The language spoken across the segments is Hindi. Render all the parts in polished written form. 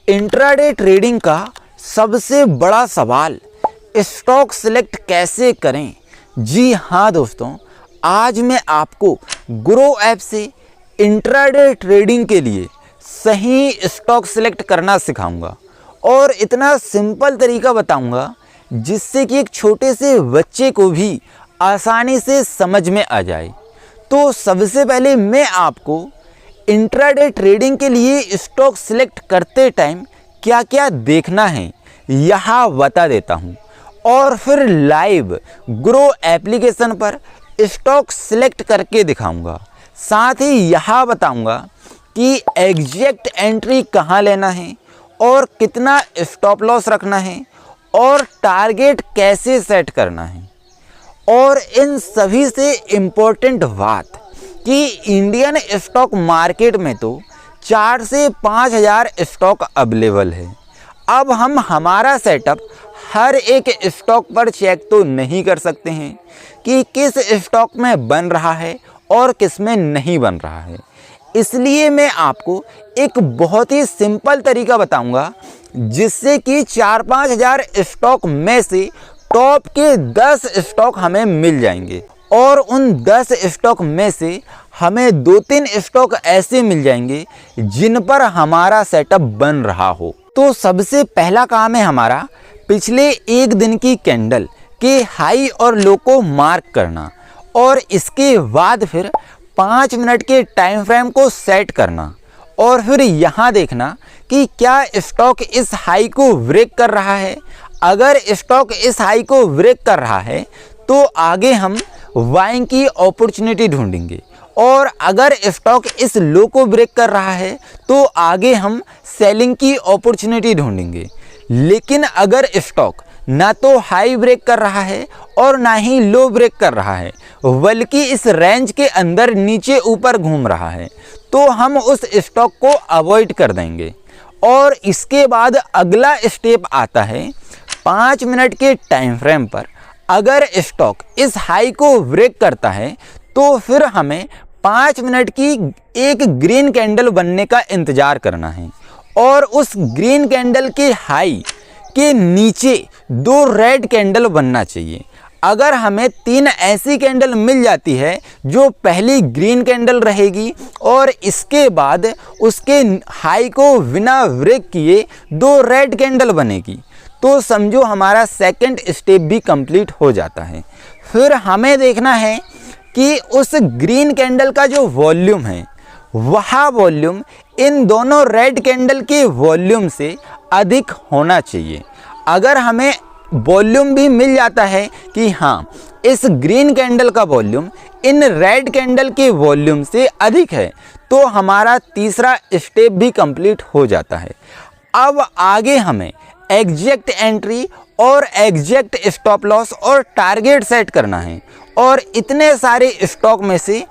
इंट्राडे ट्रेडिंग का सबसे बड़ा सवाल स्टॉक सिलेक्ट कैसे करें। जी हाँ दोस्तों, आज मैं आपको ग्रो ऐप से इंट्राडे ट्रेडिंग के लिए सही स्टॉक सिलेक्ट करना सिखाऊंगा और इतना सिंपल तरीका बताऊंगा जिससे कि एक छोटे से बच्चे को भी आसानी से समझ में आ जाए। तो सबसे पहले मैं आपको इंट्राडे ट्रेडिंग के लिए स्टॉक सिलेक्ट करते टाइम क्या क्या देखना है यहाँ बता देता हूँ और फिर लाइव ग्रो एप्लीकेशन पर स्टॉक सिलेक्ट करके दिखाऊंगा। साथ ही यहाँ बताऊंगा कि एग्जैक्ट एंट्री कहाँ लेना है और कितना स्टॉप लॉस रखना है और टारगेट कैसे सेट करना है। और इन सभी से इम्पोर्टेंट बात कि इंडियन स्टॉक मार्केट में तो 4 से 5 हज़ार स्टॉक अवेलेबल है। अब हम हमारा सेटअप हर एक स्टॉक पर चेक तो नहीं कर सकते हैं कि किस स्टॉक में बन रहा है और किस में नहीं बन रहा है। इसलिए मैं आपको एक बहुत ही सिंपल तरीका बताऊंगा जिससे कि 4-5 हज़ार स्टॉक में से टॉप के 10 स्टॉक हमें मिल जाएंगे और उन 10 स्टॉक में से हमें 2-3 स्टॉक ऐसे मिल जाएंगे जिन पर हमारा सेटअप बन रहा हो। तो सबसे पहला काम है हमारा पिछले एक दिन की कैंडल के हाई और लो को मार्क करना और इसके बाद फिर 5 मिनट के टाइम फ्रेम को सेट करना और फिर यहाँ देखना कि क्या स्टॉक इस हाई को ब्रेक कर रहा है। अगर स्टॉक इस हाई को ब्रेक कर रहा है तो आगे हम बाइंग की अपॉर्चुनिटी ढूंढेंगे और अगर स्टॉक इस लो को ब्रेक कर रहा है तो आगे हम सेलिंग की अपॉर्चुनिटी ढूंढेंगे। लेकिन अगर स्टॉक ना तो हाई ब्रेक कर रहा है और ना ही लो ब्रेक कर रहा है बल्कि इस रेंज के अंदर नीचे ऊपर घूम रहा है तो हम उस स्टॉक को अवॉइड कर देंगे। और इसके बाद अगला स्टेप आता है 5 मिनट के टाइम फ्रेम पर अगर स्टॉक इस हाई को ब्रेक करता है तो फिर हमें 5 मिनट की एक ग्रीन कैंडल बनने का इंतज़ार करना है और उस ग्रीन कैंडल के हाई के नीचे 2 रेड कैंडल बनना चाहिए। अगर हमें 3 ऐसी कैंडल मिल जाती है जो पहली ग्रीन कैंडल रहेगी और इसके बाद उसके हाई को बिना ब्रेक किए 2 रेड कैंडल बनेगी तो समझो हमारा सेकंड स्टेप भी कंप्लीट हो जाता है। फिर हमें देखना है कि उस ग्रीन कैंडल का जो वॉल्यूम है वह वॉल्यूम इन दोनों रेड कैंडल के वॉल्यूम से अधिक होना चाहिए। अगर हमें वॉल्यूम भी मिल जाता है कि हाँ इस ग्रीन कैंडल का वॉल्यूम इन रेड कैंडल के वॉल्यूम से अधिक है तो हमारा तीसरा स्टेप भी कंप्लीट हो जाता है। अब आगे हमें एग्जैक्ट एंट्री और एग्जैक्ट स्टॉप लॉस और टारगेट सेट करना है और इतने सारे स्टॉक में से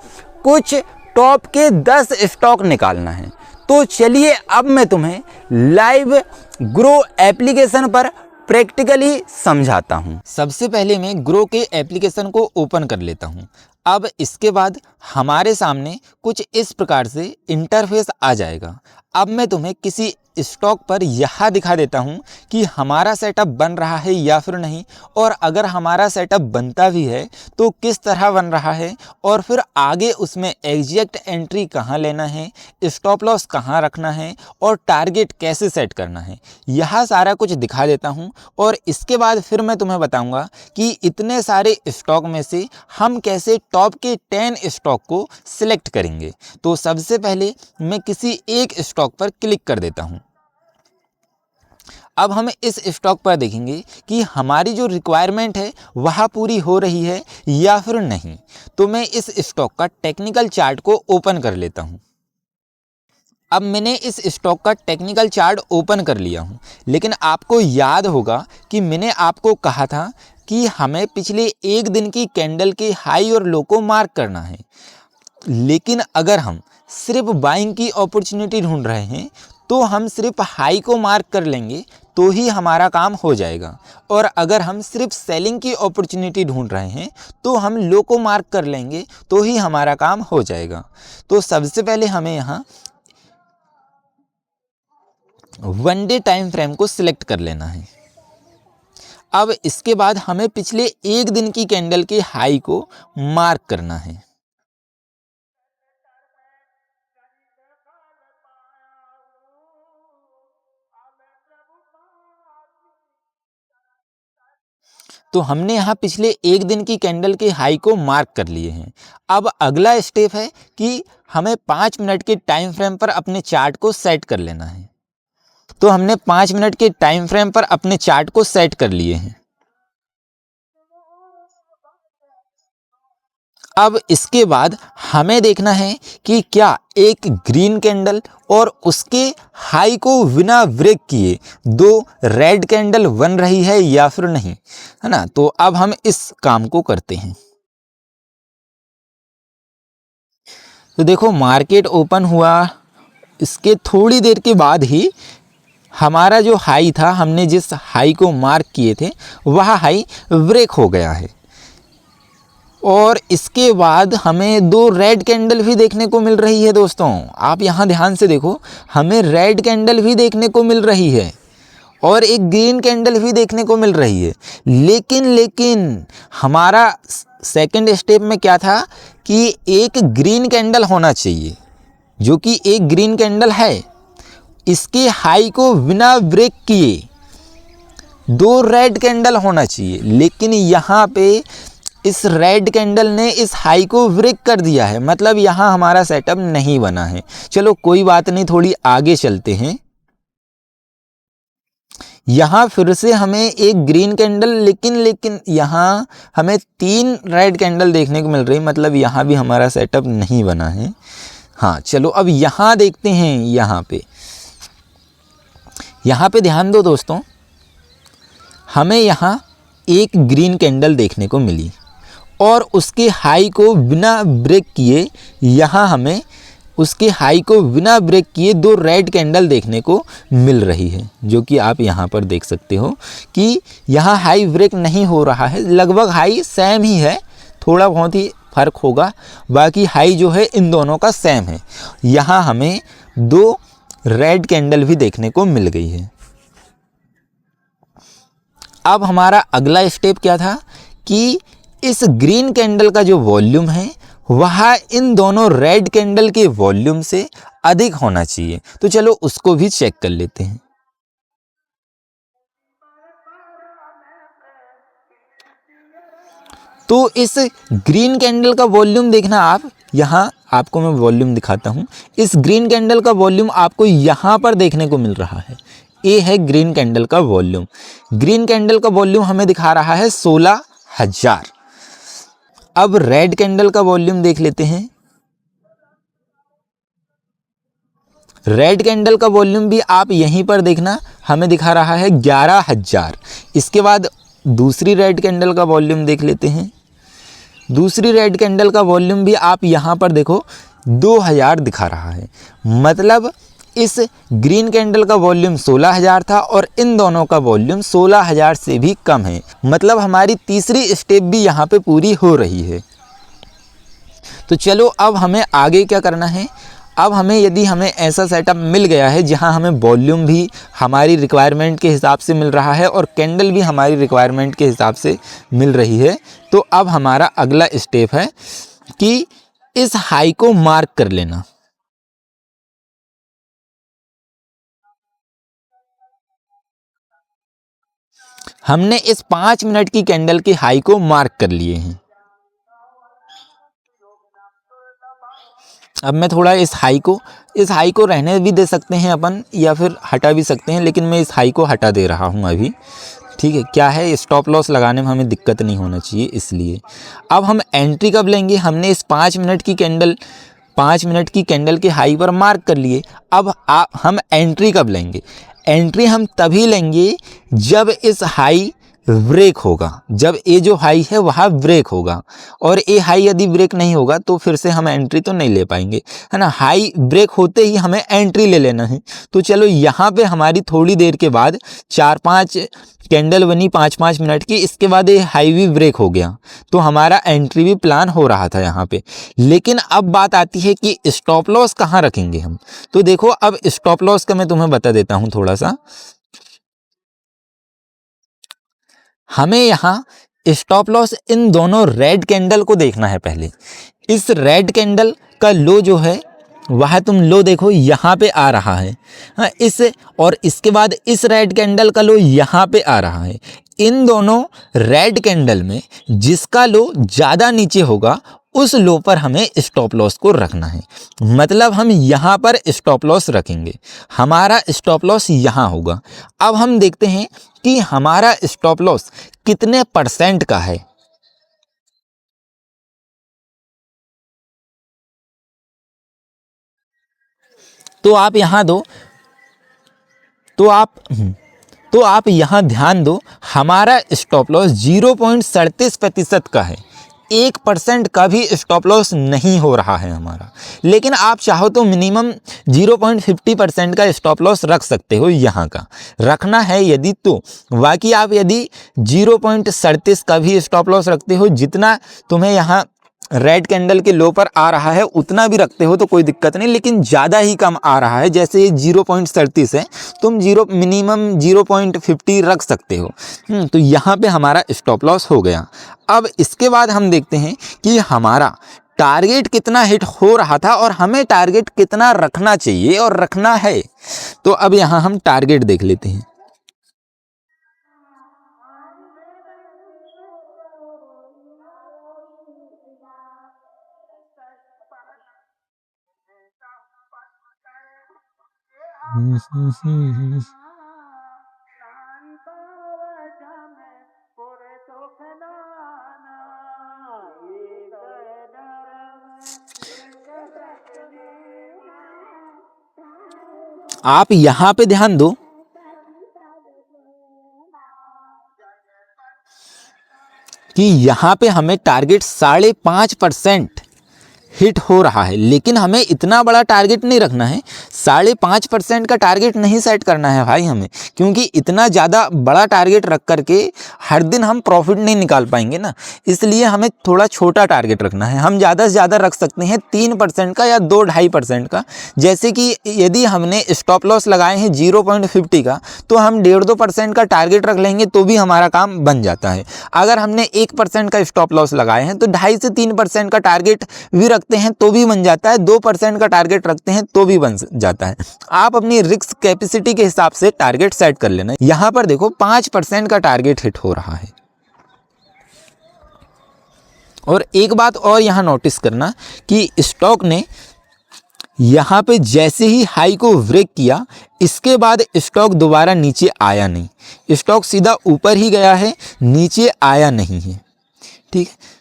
कुछ टॉप के 10 स्टॉक निकालना है। तो चलिए अब मैं तुम्हें लाइव ग्रो एप्लीकेशन पर प्रैक्टिकली समझाता हूँ। सबसे पहले मैं ग्रो के एप्लीकेशन को ओपन कर लेता हूँ। अब इसके बाद हमारे सामने कुछ इस प्रकार से इंटरफेस आ जाएगा। अब मैं तुम्हें किसी स्टॉक पर यह दिखा देता हूं कि हमारा सेटअप बन रहा है या फिर नहीं और अगर हमारा सेटअप बनता भी है तो किस तरह बन रहा है और फिर आगे उसमें एग्जैक्ट एंट्री कहां लेना है, स्टॉप लॉस कहां रखना है और टारगेट कैसे सेट करना है, यह सारा कुछ दिखा देता हूं। और इसके बाद फिर मैं तुम्हें बताऊंगा कि इतने सारे स्टॉक में से हम कैसे टॉप के 10 स्टॉक को सिलेक्ट करेंगे। तो सबसे पहले मैं किसी एक स्टॉक पर क्लिक कर देता हूं। अब हम इस स्टॉक पर देखेंगे कि हमारी जो रिक्वायरमेंट है वह पूरी हो रही है या फिर नहीं। तो मैं इस स्टॉक का टेक्निकल चार्ट को ओपन कर लेता हूं। अब मैंने इस स्टॉक का टेक्निकल चार्ट ओपन कर लिया हूं, लेकिन आपको याद होगा कि मैंने आपको कहा था कि हमें पिछले एक दिन की कैंडल के हाई और लो को मार्क करना है। लेकिन अगर हम सिर्फ बाइंग की अपॉर्चुनिटी ढूंढ रहे हैं तो हम सिर्फ हाई को मार्क कर लेंगे तो ही हमारा काम हो जाएगा और अगर हम सिर्फ सेलिंग की अपॉर्चुनिटी ढूंढ रहे हैं तो हम लो को मार्क कर लेंगे तो ही हमारा काम हो जाएगा। तो सबसे पहले हमें यहाँ वन डे टाइम फ्रेम को सिलेक्ट कर लेना है। अब इसके बाद हमें पिछले एक दिन की कैंडल के हाई को मार्क करना है। तो हमने यहाँ पिछले एक दिन की कैंडल के हाई को मार्क कर लिए हैं। अब अगला स्टेप है कि हमें 5 मिनट के टाइम फ्रेम पर अपने चार्ट को सेट कर लेना है। तो हमने 5 मिनट के टाइम फ्रेम पर अपने चार्ट को सेट कर लिए हैं। अब इसके बाद हमें देखना है कि क्या एक ग्रीन कैंडल और उसके हाई को बिना ब्रेक किए दो रेड कैंडल बन रही है या फिर नहीं, है ना। तो अब हम इस काम को करते हैं। तो देखो मार्केट ओपन हुआ, इसके थोड़ी देर के बाद ही हमारा जो हाई था, हमने जिस हाई को मार्क किए थे वह हाई ब्रेक हो गया है। और इसके बाद हमें दो रेड कैंडल भी देखने को मिल रही है। दोस्तों आप यहाँ ध्यान से देखो, हमें रेड कैंडल भी देखने को मिल रही है और एक ग्रीन कैंडल भी देखने को मिल रही है। लेकिन हमारा सेकंड स्टेप में क्या था कि एक ग्रीन कैंडल होना चाहिए, जो कि एक ग्रीन कैंडल है। इसके हाई को बिना ब्रेक किए दो रेड कैंडल होना चाहिए, लेकिन यहाँ पे इस रेड कैंडल ने इस हाई को ब्रेक कर दिया है, मतलब यहाँ हमारा सेटअप नहीं बना है। चलो कोई बात नहीं, थोड़ी आगे चलते हैं। यहाँ फिर से हमें एक ग्रीन कैंडल, लेकिन यहाँ हमें 3 रेड कैंडल देखने को मिल रही, मतलब यहाँ भी हमारा सेटअप नहीं बना है। हाँ चलो अब यहाँ देखते हैं। यहाँ पे ध्यान दो दोस्तों, हमें यहाँ एक ग्रीन कैंडल देखने को मिली और उसके हाई को बिना ब्रेक किए यहाँ हमें उसके हाई को बिना ब्रेक किए दो रेड कैंडल देखने को मिल रही है, जो कि आप यहाँ पर देख सकते हो कि यहाँ हाई ब्रेक नहीं हो रहा है। लगभग हाई सेम ही है, थोड़ा बहुत ही फ़र्क होगा, बाकी हाई जो है इन दोनों का सेम है। यहाँ हमें दो रेड कैंडल भी देखने को मिल गई है। अब हमारा अगला स्टेप क्या था कि इस ग्रीन कैंडल का जो वॉल्यूम है वह इन दोनों रेड कैंडल के वॉल्यूम से अधिक होना चाहिए। तो चलो उसको भी चेक कर लेते हैं। तो इस ग्रीन कैंडल का वॉल्यूम देखना आप, यहाँ आपको मैं वॉल्यूम दिखाता हूँ। इस ग्रीन कैंडल का वॉल्यूम आपको यहाँ पर देखने को मिल रहा है। ये है ग्रीन कैंडल का वॉल्यूम। ग्रीन कैंडल का वॉल्यूम हमें दिखा रहा है 16,000। अब रेड कैंडल का वॉल्यूम देख लेते हैं। रेड कैंडल का वॉल्यूम भी आप यहीं पर देखना, हमें दिखा रहा है 11,000। इसके बाद दूसरी रेड कैंडल का वॉल्यूम देख लेते हैं। दूसरी रेड कैंडल का वॉल्यूम भी आप यहाँ पर देखो 2,000 दिखा रहा है, मतलब इस ग्रीन कैंडल का वॉल्यूम 16,000 था और इन दोनों का वॉल्यूम 16,000 से भी कम है, मतलब हमारी तीसरी स्टेप भी यहाँ पे पूरी हो रही है। तो चलो अब हमें आगे क्या करना है। अब हमें यदि हमें ऐसा सेटअप मिल गया है जहाँ हमें वॉल्यूम भी हमारी रिक्वायरमेंट के हिसाब से मिल रहा है और कैंडल भी हमारी रिक्वायरमेंट के हिसाब से मिल रही है, तो अब हमारा अगला स्टेप है कि इस हाई को मार्क कर लेना। हमने इस 5 मिनट की कैंडल के हाई को मार्क कर लिए हैं। अब मैं थोड़ा इस हाई को रहने भी दे सकते हैं अपन, या फिर हटा भी सकते हैं, लेकिन मैं इस हाई को हटा दे रहा हूं अभी। ठीक है, क्या है, स्टॉप लॉस लगाने में हमें दिक्कत नहीं होना चाहिए, इसलिए। अब हम एंट्री कब लेंगे, हमने इस 5 मिनट की कैंडल के हाई पर मार्क कर लिए। अब हम एंट्री कब लेंगे। एंट्री हम तभी लेंगे जब इस हाई ब्रेक होगा, जब ये जो हाई है वह ब्रेक होगा, और ये हाई यदि ब्रेक नहीं होगा तो फिर से हम एंट्री तो नहीं ले पाएंगे, है ना। हाई ब्रेक होते ही हमें एंट्री ले लेना है। तो चलो यहाँ पे हमारी थोड़ी देर के बाद 4-5 कैंडल बनी 5-5 मिनट की, इसके बाद ये हाईवी ब्रेक हो गया, तो हमारा एंट्री भी प्लान हो रहा था यहाँ पे। लेकिन अब बात आती है कि स्टॉप लॉस कहाँ रखेंगे हम। तो देखो, अब स्टॉप लॉस का मैं तुम्हें बता देता हूँ थोड़ा सा। हमें यहाँ स्टॉप लॉस इन दोनों रेड कैंडल को देखना है पहले। इस रेड कैंडल का लो जो है वह तुम लो देखो यहाँ पे आ रहा है, हाँ, इस और इसके बाद इस रेड कैंडल का लो यहाँ पे आ रहा है। इन दोनों रेड कैंडल में जिसका लो ज़्यादा नीचे होगा उस लो पर हमें स्टॉप लॉस को रखना है। मतलब हम यहाँ पर स्टॉप लॉस रखेंगे, हमारा स्टॉप लॉस यहाँ होगा। अब हम देखते हैं कि हमारा स्टॉप लॉस कितने परसेंट का है। तो आप यहाँ दो, तो आप यहाँ ध्यान दो, हमारा स्टॉप लॉस 0.37% का है। 1% का भी स्टॉप लॉस नहीं हो रहा है हमारा। लेकिन आप चाहो तो मिनिमम 0.50% का स्टॉप लॉस रख सकते हो, यहाँ का रखना है यदि तो। बाकी आप यदि 0.37 का भी स्टॉप लॉस रखते हो, जितना तुम्हें यहाँ रेड कैंडल के लो पर आ रहा है उतना भी रखते हो तो कोई दिक्कत नहीं। लेकिन ज़्यादा ही कम आ रहा है, जैसे ये 0.37 है, तुम मिनिमम 0.50 रख सकते हो। तो यहाँ पे हमारा स्टॉप लॉस हो गया। अब इसके बाद हम देखते हैं कि हमारा टारगेट कितना हिट हो रहा था और हमें टारगेट कितना रखना चाहिए और रखना है। तो अब यहाँ हम टारगेट देख लेते हैं। आप यहाँ पे ध्यान दो कि यहाँ पे हमें टारगेट 5.5% हिट हो रहा है। लेकिन हमें इतना बड़ा टारगेट नहीं रखना है, 5.5% का टारगेट नहीं सेट करना है भाई हमें, क्योंकि इतना ज़्यादा बड़ा टारगेट रख करके हर दिन हम प्रॉफिट नहीं निकाल पाएंगे ना। इसलिए हमें थोड़ा छोटा टारगेट रखना है। हम ज़्यादा से ज़्यादा रख सकते हैं 3% का या 2-2.5% का। जैसे कि यदि हमने स्टॉप लॉस लगाए हैं 0.50 का, तो हम 1.5-2% का टारगेट रख लेंगे तो भी हमारा काम बन जाता है। अगर हमने 1% का स्टॉप लॉस लगाए हैं तो 2.5 से 3% का टारगेट भी रखते हैं तो भी बन जाता है, 2% का टारगेट रखते हैं तो भी बन जाता है। आप अपनी रिस्क कैपेसिटी के हिसाब से टारगेट सेट कर लेना। यहां पर देखो 5% का टारगेट हिट हो रहा है। और एक बात और यहां नोटिस करना कि स्टॉक ने यहां पे जैसे ही हाई को ब्रेक किया, इसके बाद स्टॉक दोबारा नीचे आया नहीं, स्टॉक सीधा ऊपर ही गया है, नीचे आया नहीं है। ठीक है,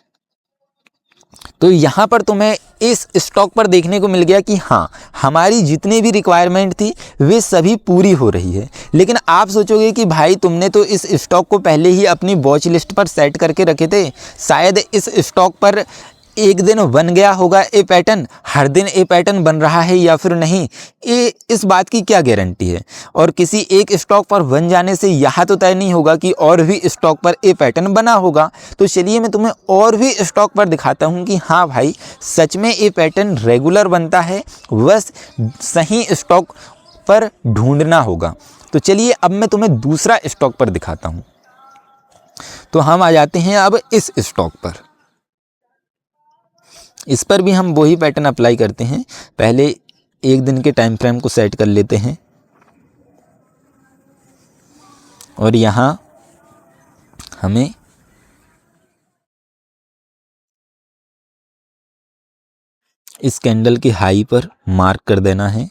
तो यहाँ पर तुम्हें इस स्टॉक पर देखने को मिल गया कि हाँ, हमारी जितनी भी रिक्वायरमेंट थी वे सभी पूरी हो रही है। लेकिन आप सोचोगे कि भाई तुमने तो इस स्टॉक को पहले ही अपनी वॉच लिस्ट पर सेट करके रखे थे, शायद इस स्टॉक पर एक दिन बन गया होगा ए पैटर्न, हर दिन ए पैटर्न बन रहा है या फिर नहीं, ये इस बात की क्या गारंटी है। और किसी एक स्टॉक पर बन जाने से यह तो तय नहीं होगा कि और भी स्टॉक पर ए पैटर्न बना होगा। तो चलिए मैं तुम्हें और भी स्टॉक पर दिखाता हूं कि हाँ भाई, सच में ए पैटर्न रेगुलर बनता है, बस सही स्टॉक पर ढूंढना होगा। तो चलिए अब मैं तुम्हें दूसरा स्टॉक पर दिखाता हूँ। तो हम आ जाते हैं अब इस स्टॉक पर। इस पर भी हम वही पैटर्न अप्लाई करते हैं। पहले एक दिन के टाइम फ्रेम को सेट कर लेते हैं और यहाँ हमें इस कैंडल के हाई पर मार्क कर देना है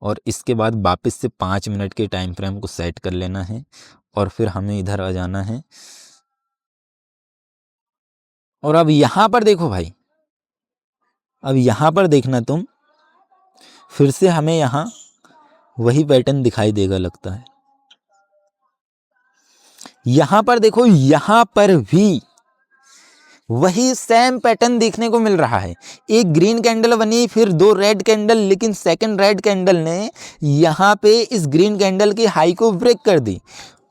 और इसके बाद वापस से 5 मिनट के टाइम फ्रेम को सेट कर लेना है और फिर हमें इधर आ जाना है। और अब यहाँ पर देखो भाई, अब यहाँ पर देखना तुम, फिर से हमें यहाँ वही पैटर्न दिखाई देगा लगता है। यहाँ पर देखो, यहाँ पर भी वही सेम पैटर्न देखने को मिल रहा है। एक ग्रीन कैंडल बनी, फिर 2 रेड कैंडल, लेकिन सेकंड रेड कैंडल ने यहाँ पे इस ग्रीन कैंडल की हाई को ब्रेक कर दी।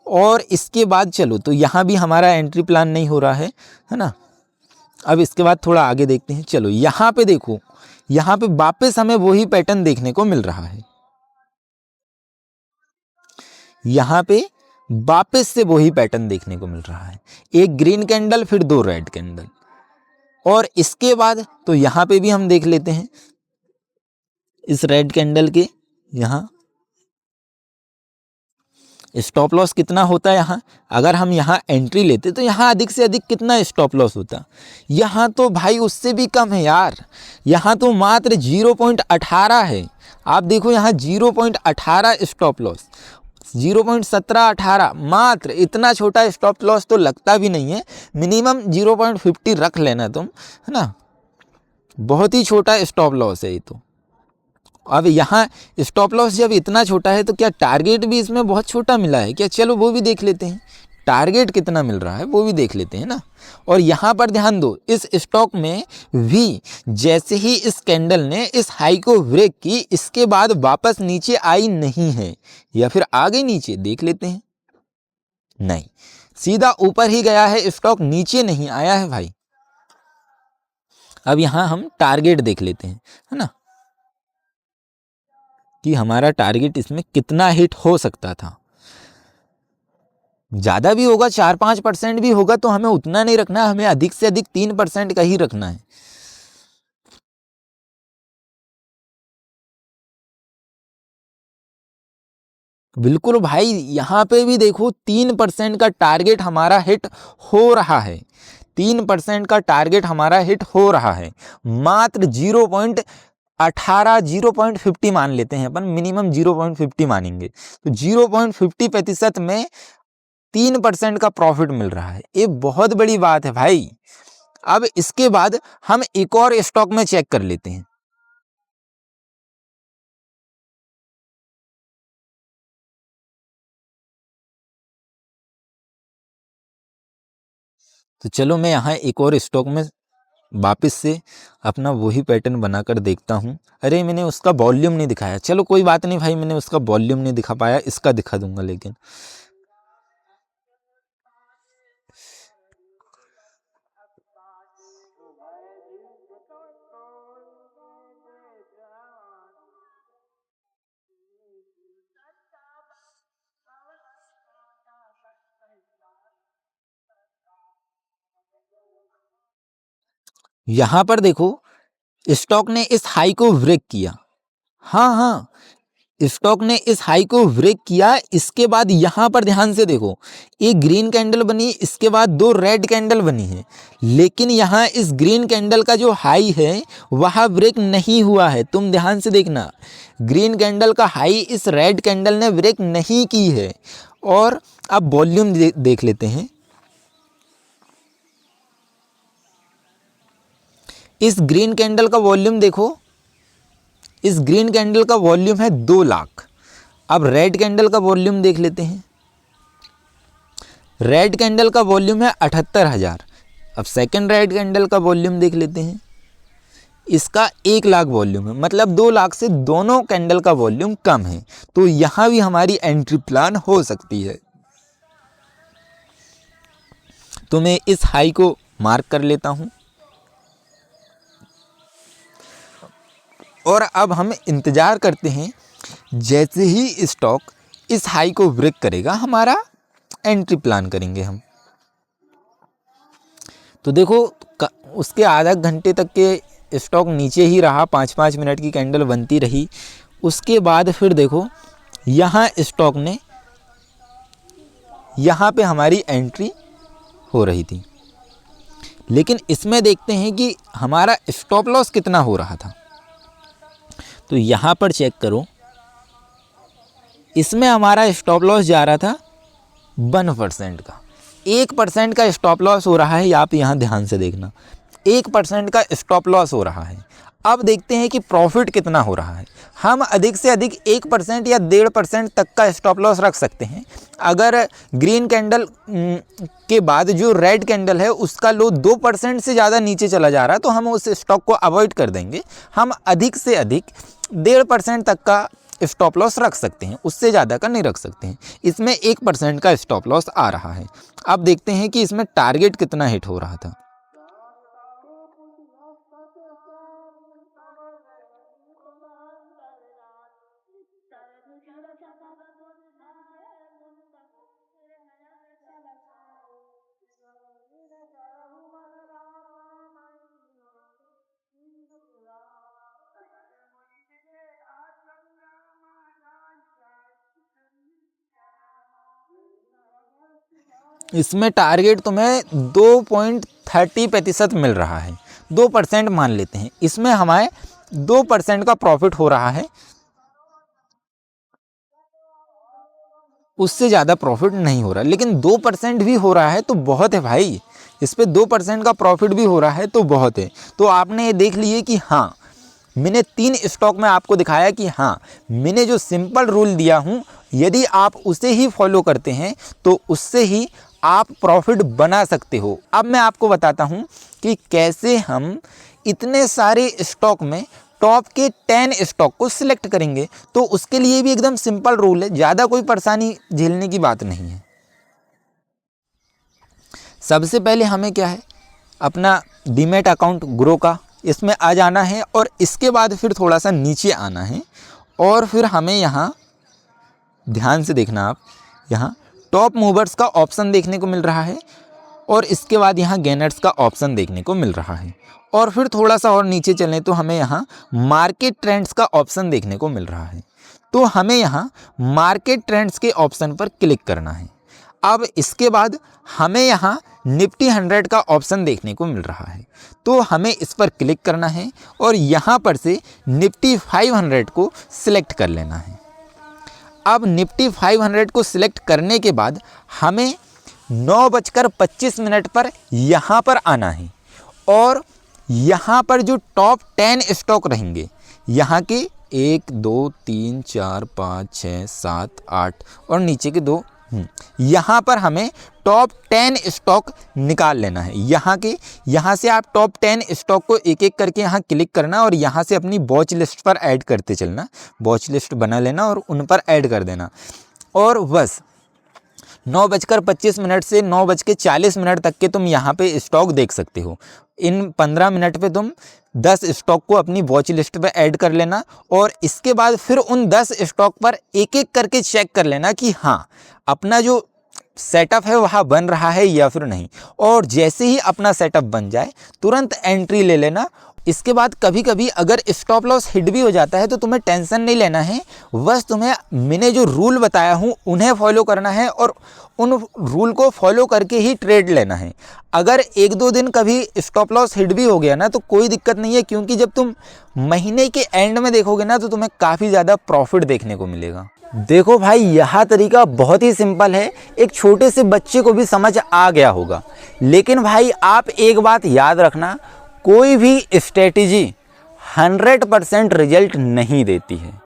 और इसके बाद चलो तो यहाँ भी हमारा एंट्री प्लान नहीं हो रहा है ना। अब इसके बाद थोड़ा आगे देखते हैं। चलो यहाँ पे देखो, यहाँ पे वापस हमें वही पैटर्न देखने को मिल रहा है। यहाँ पे वापस से वही पैटर्न देखने को मिल रहा है, एक ग्रीन कैंडल फिर 2 रेड कैंडल। और इसके बाद तो यहाँ पे भी हम देख लेते हैं इस रेड कैंडल के यहाँ स्टॉप लॉस कितना होता है। यहाँ अगर हम यहाँ एंट्री लेते तो यहाँ अधिक से अधिक कितना स्टॉप लॉस होता। यहाँ तो भाई उससे भी कम है यार, यहाँ तो मात्र 0.18 है। आप देखो यहाँ 0.18 स्टॉप लॉस, 0.1718, मात्र इतना छोटा स्टॉप लॉस तो लगता भी नहीं है। मिनिमम 0.50 रख लेना तुम, है ना। बहुत ही छोटा स्टॉप लॉस है ये तो। अब यहाँ स्टॉप लॉस जब इतना छोटा है तो क्या टारगेट भी इसमें बहुत छोटा मिला है क्या? चलो वो भी देख लेते हैं, टारगेट कितना मिल रहा है वो भी देख लेते हैं ना। और यहाँ पर ध्यान दो, इस स्टॉक में भी जैसे ही इस कैंडल ने इस हाई को ब्रेक की, इसके बाद वापस नीचे आई नहीं है, या फिर आ गई नीचे, देख लेते हैं। नहीं, सीधा ऊपर ही गया है स्टॉक, नीचे नहीं आया है भाई। अब यहाँ हम टारगेट देख लेते हैं, है ना, कि हमारा टारगेट इसमें कितना हिट हो सकता था। ज़्यादा भी होगा, 4-5% भी होगा तो हमें उतना नहीं रखना, हमें अधिक से अधिक 3% का ही रखना है। बिल्कुल भाई, यहाँ पे भी देखो 3% का टारगेट हमारा हिट हो रहा है, 3% का टारगेट हमारा हिट हो रहा है। मात्र 0.18, 0.50 मान लेते हैं अपन, मिनिमम 0.50 मानेंगे तो 0.50% में 3% का प्रॉफिट मिल रहा है। ये बहुत बड़ी बात है भाई। अब इसके बाद हम एक और स्टॉक में चेक कर लेते हैं। तो चलो मैं यहाँ एक और स्टॉक में वापस से अपना वही पैटर्न बनाकर देखता हूँ। अरे मैंने उसका वॉल्यूम नहीं दिखाया, चलो कोई बात नहीं भाई, मैंने उसका वॉल्यूम नहीं दिखा पाया, इसका दिखा दूंगा। लेकिन यहाँ पर देखो स्टॉक ने इस हाई को ब्रेक किया। हाँ, स्टॉक ने इस हाई को ब्रेक किया। इसके बाद यहाँ पर ध्यान से देखो, एक ग्रीन कैंडल बनी, इसके बाद 2 रेड कैंडल बनी है, लेकिन यहाँ इस ग्रीन कैंडल का जो हाई है वह ब्रेक नहीं हुआ है। तुम ध्यान से देखना, ग्रीन कैंडल का हाई इस रेड कैंडल ने ब्रेक नहीं की है। और अब वॉल्यूम देख लेते हैं। इस ग्रीन कैंडल का वॉल्यूम देखो, इस ग्रीन कैंडल का वॉल्यूम है 2 लाख। अब रेड कैंडल का वॉल्यूम देख लेते हैं। रेड कैंडल का वॉल्यूम है 78,000। अब सेकंड रेड कैंडल का वॉल्यूम देख लेते हैं, इसका 1 लाख वॉल्यूम है, मतलब 2 लाख से दोनों कैंडल का वॉल्यूम कम है। तो यहां भी हमारी एंट्री प्लान हो सकती है। तो मैं इस हाई को मार्क कर लेता हूं। और अब हम इंतज़ार करते हैं, जैसे ही स्टॉक इस हाई को ब्रेक करेगा हमारा एंट्री प्लान करेंगे हम। तो देखो उसके आधा घंटे तक के स्टॉक नीचे ही रहा, 5-5 मिनट की कैंडल बनती रही। उसके बाद फिर देखो यहाँ स्टॉक ने, यहाँ पे हमारी एंट्री हो रही थी, लेकिन इसमें देखते हैं कि हमारा स्टॉप लॉस कितना हो रहा था। तो यहाँ पर चेक करो, इसमें हमारा स्टॉप लॉस जा रहा था 1% का, 1% का स्टॉप लॉस हो रहा है। आप यहाँ ध्यान से देखना, 1% का स्टॉप लॉस हो रहा है। अब देखते हैं कि प्रॉफिट कितना हो रहा है। हम अधिक से अधिक 1% या 1.5% तक का स्टॉप लॉस रख सकते हैं। अगर ग्रीन कैंडल के बाद जो रेड कैंडल है उसका लो 2% से ज़्यादा नीचे चला जा रहा है तो हम उस स्टॉक को अवॉइड कर देंगे। हम अधिक से अधिक 1.5% तक का स्टॉप लॉस रख सकते हैं, उससे ज़्यादा का नहीं रख सकते हैं। इसमें 1% का स्टॉप लॉस आ रहा है। अब देखते हैं कि इसमें टारगेट कितना हिट हो रहा था। इसमें टारगेट तुम्हें 2.30% मिल रहा है, 2% मान लेते हैं। इसमें हमारे 2% का प्रॉफिट हो रहा है, उससे ज़्यादा प्रॉफिट नहीं हो रहा। लेकिन 2% भी हो रहा है तो बहुत है भाई, इस पे 2% का प्रॉफिट भी हो रहा है तो बहुत है। तो आपने ये देख लिए कि हाँ, मैंने 3 स्टॉक में आपको दिखाया कि हाँ, मैंने जो सिंपल रूल दिया हूँ यदि आप उसे ही फॉलो करते हैं तो उससे ही आप प्रॉफिट बना सकते हो। अब मैं आपको बताता हूँ कि कैसे हम इतने सारे स्टॉक में टॉप के 10 स्टॉक को सिलेक्ट करेंगे। तो उसके लिए भी एकदम सिंपल रूल है, ज़्यादा कोई परेशानी झेलने की बात नहीं है। सबसे पहले हमें क्या है, अपना डीमैट अकाउंट ग्रो का इसमें आ जाना है और इसके बाद फिर थोड़ा सा नीचे आना है और फिर हमें यहाँ ध्यान से देखना, आप यहाँ टॉप मूवर्स का ऑप्शन देखने को मिल रहा है और इसके बाद यहाँ गेनर्स का ऑप्शन देखने को मिल रहा है और फिर थोड़ा सा और नीचे चलें तो हमें यहाँ मार्केट ट्रेंड्स का ऑप्शन देखने को मिल रहा है। तो हमें यहाँ मार्केट ट्रेंड्स के ऑप्शन पर क्लिक करना है। अब इसके बाद हमें यहाँ निफ्टी 100 का ऑप्शन देखने को मिल रहा है तो हमें इस पर क्लिक करना है और यहाँ पर से निफ्टी 500 को सिलेक्ट कर लेना है। अब निफ्टी 500 को सिलेक्ट करने के बाद हमें 9:25 पर यहाँ पर आना है और यहाँ पर जो टॉप 10 स्टॉक रहेंगे, यहाँ के 1 2 3 4 5 6 7 8 और नीचे के 2, यहाँ पर हमें टॉप 10 स्टॉक निकाल लेना है। यहाँ से आप टॉप 10 स्टॉक को एक एक करके यहाँ क्लिक करना और यहाँ से अपनी वॉच लिस्ट पर ऐड करते चलना। वॉच लिस्ट बना लेना और उन पर ऐड कर देना और बस 9:25 से 9:40 तक के तुम यहाँ पे स्टॉक देख सकते हो। इन 15 मिनट पे तुम 10 स्टॉक को अपनी वॉच लिस्ट पे ऐड कर लेना और इसके बाद फिर उन 10 स्टॉक पर एक एक करके चेक कर लेना कि हाँ, अपना जो सेटअप है वहाँ बन रहा है या फिर नहीं। और जैसे ही अपना सेटअप बन जाए तुरंत एंट्री ले लेना। इसके बाद कभी कभी अगर स्टॉप लॉस हिट भी हो जाता है तो तुम्हें टेंशन नहीं लेना है, बस तुम्हें मैंने जो रूल बताया हूँ उन्हें फॉलो करना है और उन रूल को फॉलो करके ही ट्रेड लेना है। अगर 1-2 दिन कभी स्टॉप लॉस हिट भी हो गया ना तो कोई दिक्कत नहीं है, क्योंकि जब तुम महीने के एंड में देखोगे ना तो तुम्हें काफ़ी ज़्यादा प्रॉफिट देखने को मिलेगा। देखो भाई, यह तरीका बहुत ही सिंपल है, एक छोटे से बच्चे को भी समझ आ गया होगा। लेकिन भाई आप एक बात याद रखना, कोई भी स्ट्रेटजी 100% रिजल्ट नहीं देती है।